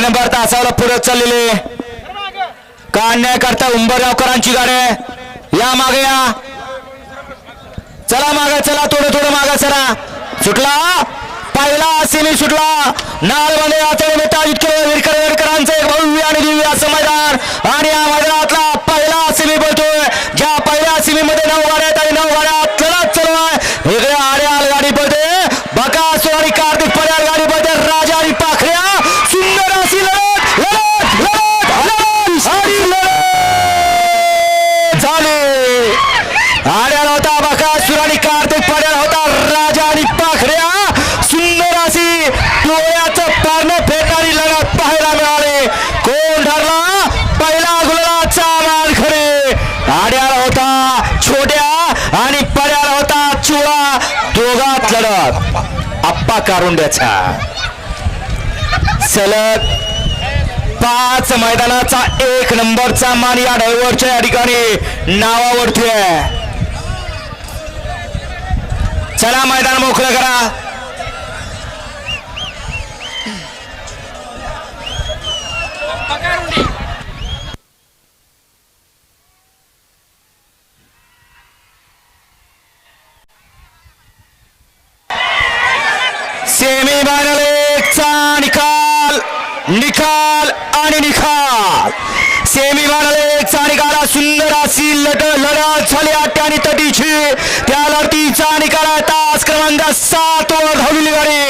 number तासाला पुढे चाललेले का अन्याय करता उंबरगावकरांची गाडी या मागे या चला मागे चला थोडं मागे चला सुटला पहिला सेमी सुटला नालबंदे यात्रे मिताजित केले विरकरांचे एक भव्य आणि दिव्य असं मैदान आणि या मैदानातला पहिला सेमी बोलतोय ज्या पहिल्या सेमी मध्ये 9 गाड्या आहेत आणि 9 गाड्या लढत चालू आहे इकडे आड्याल गाडी पळते बकासूर आणि कार्तिक पड्याल गाडी पळते राजा आणि पाखऱ्या सुंदर अशी लढत आणि झाली आड्याल होता बकासूर आणि कार्तिक पड्याल होता राजा आणि पाखऱ्या सुंदर अशी डोळ्याचं पारणं फेडणारी लढत पाहायला मिळाली कोण ठरला पहिला गुलाबाचा मानखरे आड्याला होता छोट्या आणि पड्याला होता चुळा दोघात लढत आप्पा कारुंड्याचा सलग 5 मैदानाचा 1 नंबरचा मान या ड्रायव्हरच्या या ठिकाणी नावावरती आहे चला मैदान मोकळं करा सेमी फायनल 1 चा निकाल आणि निकाल सेमी फायनल 1 चा निकाल सुंदर अशी लढत झाली आणि तटीची त्या लढतीचा निकाल तास क्रमांक 7 वर धावलेली गाडी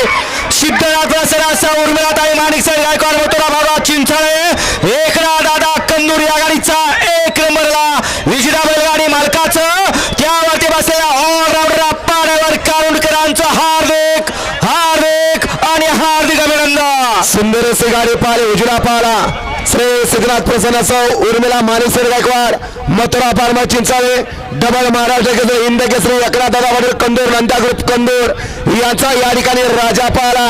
सिद्धनाथ प्रसरासा उर्मिलाताई माणिकसाहेब गायकवाड मोतोरा बाबा चिंचाळे एकनाथ दादा कंदूर या गाडीचा 1 नंबरला विजेता बैलगाडी मालकाचं त्यावरती बसलेला ऑलराऊंडर आप्पा ड्रायव्हर कारुंडकरांचं हार्दिक अभिनंदन सुंदर अशी गाडी पाहिली उजडा पाहला श्री सिद्धनाथ प्रसन्नासह उर्मिला माणिकसाहेब गायकवाड मथुरा फार्मा चिंचाळे डबल महाराष्ट्र केसरी हिंद केसरी एकनाथ दादा वडील कंदूर नंदा ग्रुप कंदूर याचा या ठिकाणी राजा पाहला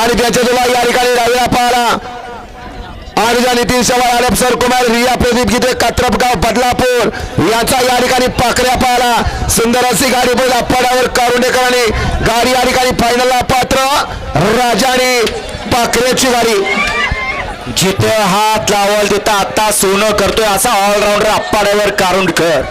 आणि त्याच्या तुला या ठिकाणी राजा पाहला आणि नितीन शवाळ आलेपसर कुमार रिया प्रदीप गीते कात्रपगाव बदलापूर याचा या ठिकाणी पाखऱ्या पाहला सुंदर अशी गाडी बोल आप्पाडावर कारुंडेकरांनी गाडी या ठिकाणी फायनलला पात्र राजाने पाखऱ्याची गाडी जिथे हात लावल तिथं आता सोनं करतोय असा ऑलराऊंडर आप्पाड्यावर कारुंडकर